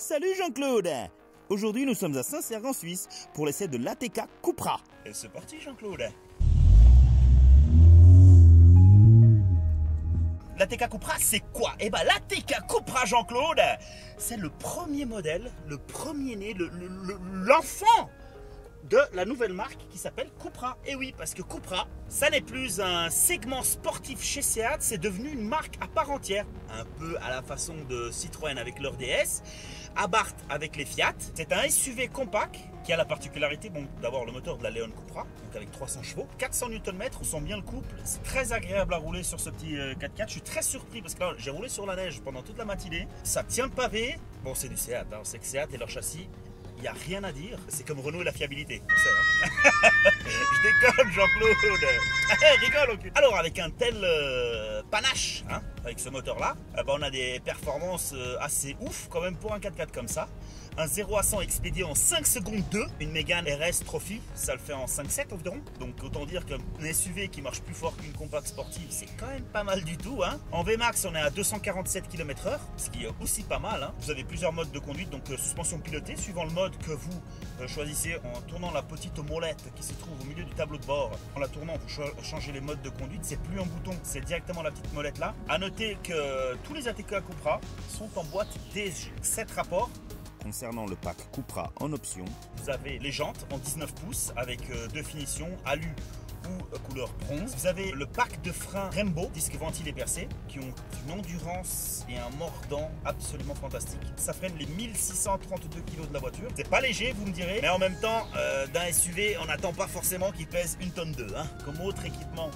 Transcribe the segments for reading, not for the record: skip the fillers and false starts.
Salut Jean-Claude. Aujourd'hui nous sommes à Saint-Sergue en Suisse pour l'essai de l'ATK Cupra. Et c'est parti Jean-Claude. L'ATK Cupra c'est quoi? Eh ben l'ATK Cupra Jean-Claude, c'est le premier modèle, le premier né, l'enfant de la nouvelle marque qui s'appelle Cupra. Et oui, parce que Cupra, ça n'est plus un segment sportif chez Seat, c'est devenu une marque à part entière. Un peu à la façon de Citroën avec leur DS, Abarth avec les Fiat. C'est un SUV compact qui a la particularité d'avoir le moteur de la Leon Cupra, donc avec 300 chevaux, 400 Nm, on sent bien le couple. C'est très agréable à rouler sur ce petit 4x4. Je suis très surpris parce que là, j'ai roulé sur la neige pendant toute la matinée. Ça tient le pavé. Bon, c'est du Seat, hein. C'est que Seat et leur châssis, il n'y a rien à dire. C'est comme Renault et la fiabilité. On sait, hein. Je déconne, Jean-Claude. Rigole, ok. Alors, avec un tel panache, hein, avec ce moteur-là, on a des performances assez ouf quand même pour un 4x4 comme ça. Un 0 à 100 expédié en 5 secondes 2. Une Mégane RS Trophy, ça le fait en 5,7 environ. Donc autant dire qu'un SUV qui marche plus fort qu'une compacte sportive, c'est quand même pas mal du tout, hein. En VMAX, on est à 247 km/h, ce qui est aussi pas mal, hein. Vous avez plusieurs modes de conduite, donc suspension pilotée, suivant le mode que vous choisissez en tournant la petite molette qui se trouve au milieu du tableau de bord. En la tournant, vous changez les modes de conduite. C'est plus un bouton, c'est directement la petite molette là. À noter que tous les ATK Cupra sont en boîte DSG. 7 rapports. Concernant le pack Cupra en option, vous avez les jantes en 19 pouces avec deux finitions, alu ou couleur bronze. Vous avez le pack de freins Brembo, disque ventilé percé, qui ont une endurance et un mordant absolument fantastique. Ça freine les 1632 kg de la voiture. C'est pas léger, vous me direz, mais en même temps, d'un SUV, on n'attend pas forcément qu'il pèse 1,2 tonne, hein. Comme autre équipement,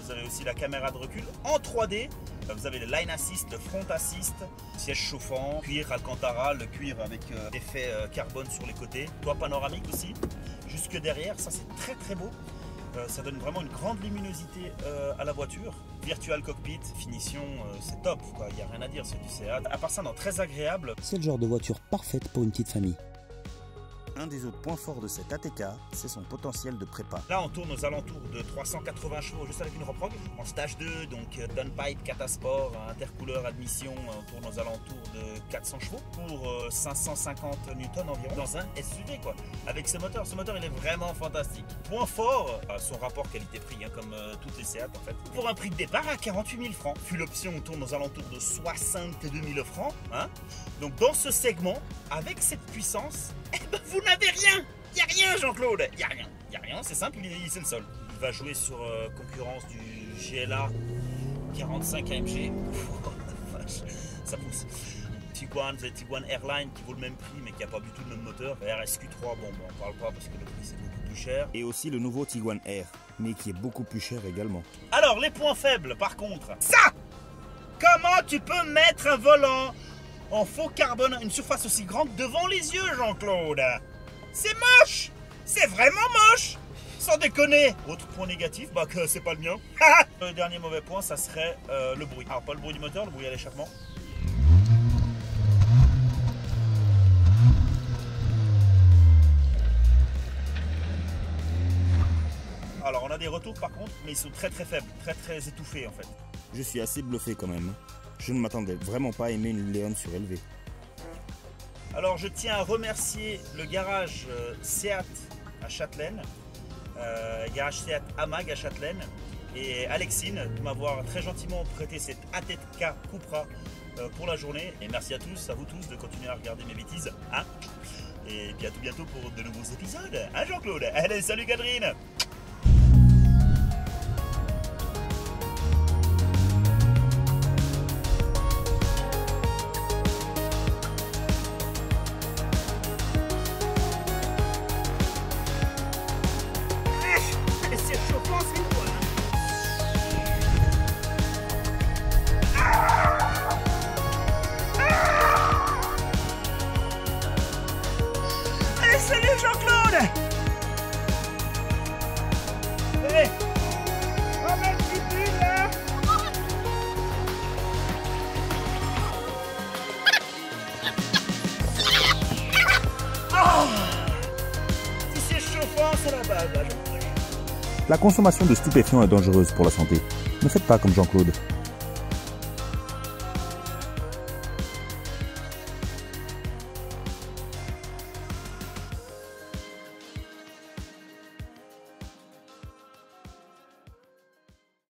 vous avez aussi la caméra de recul en 3D. Vous avez le line assist, le front assist, siège chauffant, cuir Alcantara, le cuir avec effet carbone sur les côtés, toit panoramique aussi, jusque derrière, ça c'est très très beau. Ça donne vraiment une grande luminosité à la voiture. Virtual cockpit, finition, c'est top, il n'y a rien à dire, c'est du Seat. À part ça, non, très agréable. C'est le genre de voiture parfaite pour une petite famille. Un des autres points forts de cette ATK, c'est son potentiel de prépa. Là, on tourne aux alentours de 380 chevaux juste avec une reprog. En stage 2, donc downpipe, catasport, intercouleur, admission, on tourne aux alentours de 400 chevaux pour 550 Newton environ dans un SUV, quoi. Avec ce moteur il est vraiment fantastique. Point fort, son rapport qualité-prix, hein, comme toutes les Seat en fait. Pour un prix de départ à 48 000 francs. Full option, on tourne aux alentours de 62 000 francs. Hein. Donc dans ce segment, avec cette puissance, eh ben, vous n'avez rien. Il n'y a rien, Jean-Claude. Il n'y a rien. Il n'y a rien, c'est simple, c'est le sol. Il va jouer sur concurrence du GLA 45 AMG. Ça pousse. Tiguan, vous avez Tiguan Airline qui vaut le même prix mais qui n'a pas du tout le même moteur. RSQ3, bon, on ne parle pas parce que le prix c'est beaucoup plus cher. Et aussi le nouveau Tiguan Air, mais qui est beaucoup plus cher également. Alors, les points faibles par contre. Ça! Comment tu peux mettre un volant en faux carbone, une surface aussi grande devant les yeux, Jean-Claude? C'est moche! C'est vraiment moche! Sans déconner! Autre point négatif, que c'est pas le mien. Le dernier mauvais point, ça serait le bruit. Alors, pas le bruit du moteur, le bruit à l'échappement. Alors, on a des retours par contre, mais ils sont très très faibles, très très étouffés en fait. Je suis assez bluffé quand même. Je ne m'attendais vraiment pas à aimer une Leon surélevée. Alors je tiens à remercier le garage Seat à Châtelaine, garage Seat Amag à Châtelaine, et Alexine de m'avoir très gentiment prêté cette ATK Cupra pour la journée. Et merci à tous, à vous tous de continuer à regarder mes bêtises. Hein, et puis à tout bientôt pour de nouveaux épisodes. Hein Jean-Claude? Allez, salut Catherine! Salut Jean-Claude! Allez! On met le petit pull là! Oh! Si c'est chauffant, c'est la base là, Jean-Claude. La consommation de stupéfiants est dangereuse pour la santé. Ne faites pas comme Jean-Claude.